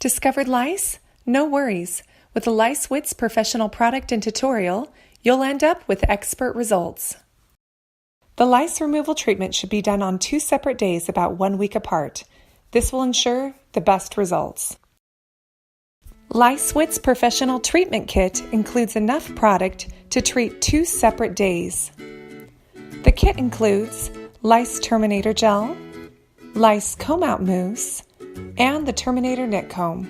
Discovered lice? No worries. With the Lice Wits professional product and tutorial, you'll end up with expert results. The lice removal treatment should be done on 2 separate days about 1 week apart. This will ensure the best results. Lice Wits Professional Treatment Kit includes enough product to treat 2 separate days. The kit includes Lice Terminator Gel, Lice Out Mousse, and the Terminator Knit Comb.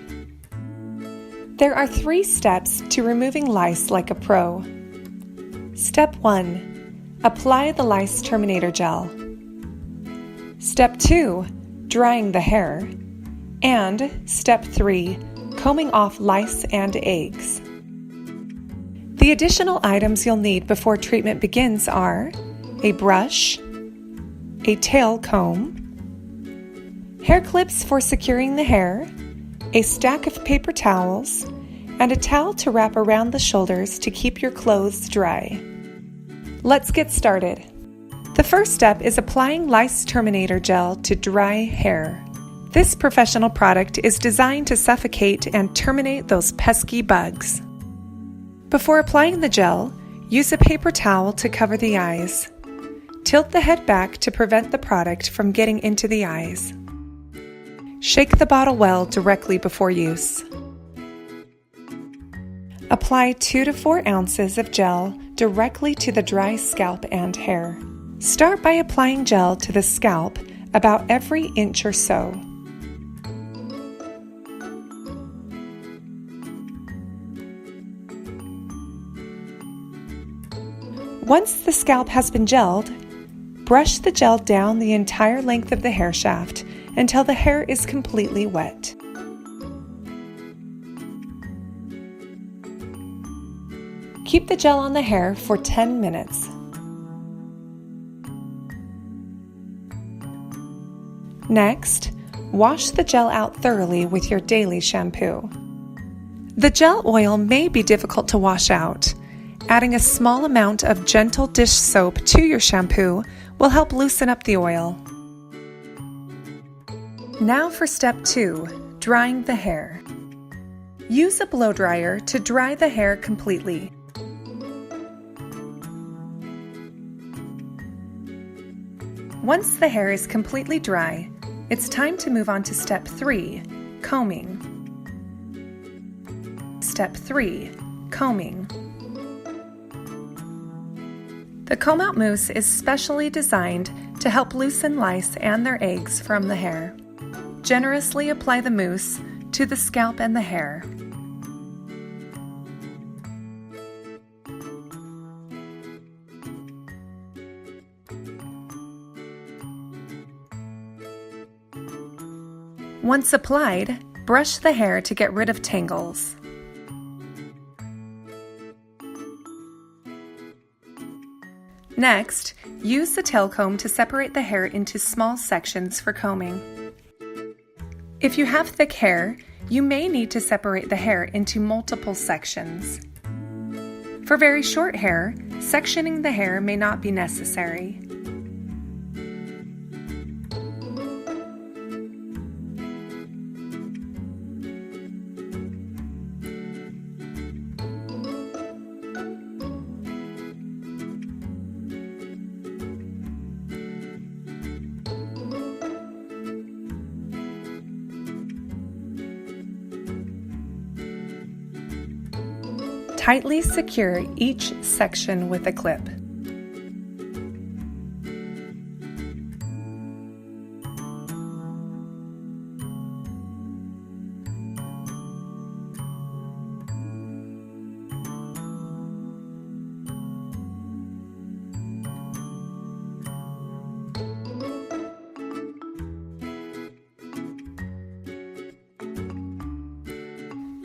There are 3 steps to removing lice like a pro. Step 1. Apply the Lice Terminator Gel. Step 2. Drying the hair. And Step 3. Combing off lice and eggs. The additional items you'll need before treatment begins are a brush, a tail comb, hair clips for securing the hair, a stack of paper towels, and a towel to wrap around the shoulders to keep your clothes dry. Let's get started. The first step is applying Lice Terminator Gel to dry hair. This professional product is designed to suffocate and terminate those pesky bugs. Before applying the gel, use a paper towel to cover the eyes. Tilt the head back to prevent the product from getting into the eyes. Shake the bottle well directly before use. Apply 2 to 4 ounces of gel directly to the dry scalp and hair. Start by applying gel to the scalp about every inch or so. Once the scalp has been gelled, brush the gel down the entire length of the hair shaft until the hair is completely wet. Keep the gel on the hair for 10 minutes. Next, wash the gel out thoroughly with your daily shampoo. The gel oil may be difficult to wash out. Adding a small amount of gentle dish soap to your shampoo will help loosen up the oil. Now for step 2, drying the hair. Use a blow dryer to dry the hair completely. Once the hair is completely dry, it's time to move on to step 3, combing. Step 3, combing. The Comb Out Mousse is specially designed to help loosen lice and their eggs from the hair. Generously apply the mousse to the scalp and the hair. Once applied, brush the hair to get rid of tangles. Next, use the tail comb to separate the hair into small sections for combing. If you have thick hair, you may need to separate the hair into multiple sections. For very short hair, sectioning the hair may not be necessary. Tightly secure each section with a clip.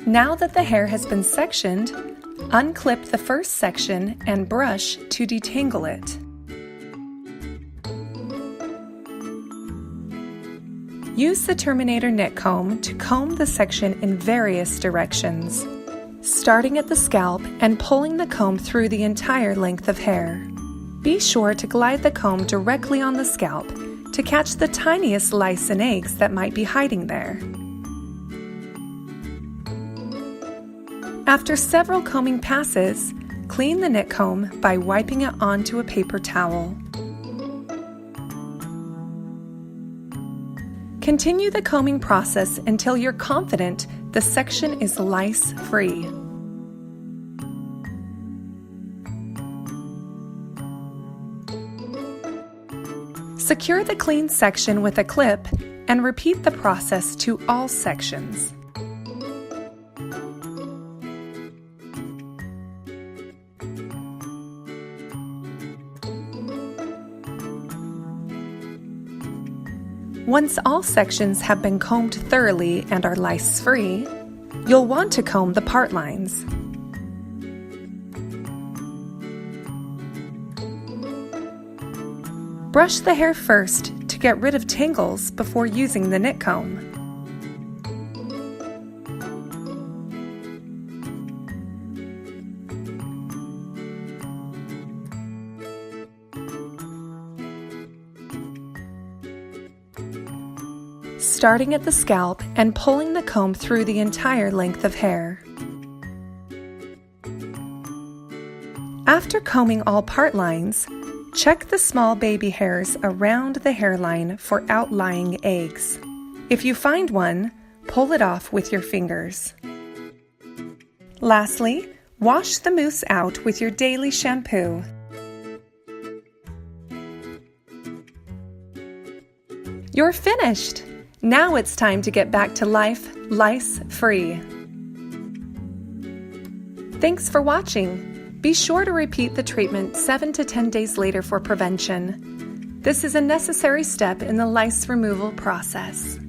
Now that the hair has been sectioned, unclip the first section and brush to detangle it. Use the Terminator Knit Comb to comb the section in various directions, starting at the scalp and pulling the comb through the entire length of hair. Be sure to glide the comb directly on the scalp to catch the tiniest lice and eggs that might be hiding there. After several combing passes, clean the knit comb by wiping it onto a paper towel. Continue the combing process until you're confident the section is lice-free. Secure the clean section with a clip and repeat the process to all sections. Once all sections have been combed thoroughly and are lice-free, you'll want to comb the part lines. Brush the hair first to get rid of tangles before using the knit comb. Starting at the scalp and pulling the comb through the entire length of hair. After combing all part lines, check the small baby hairs around the hairline for outlying eggs. If you find one, pull it off with your fingers. Lastly, wash the mousse out with your daily shampoo. You're finished! Now it's time to get back to life lice-free. Thanks for watching. Be sure to repeat the treatment 7 to 10 days later for prevention. This is a necessary step in the lice removal process.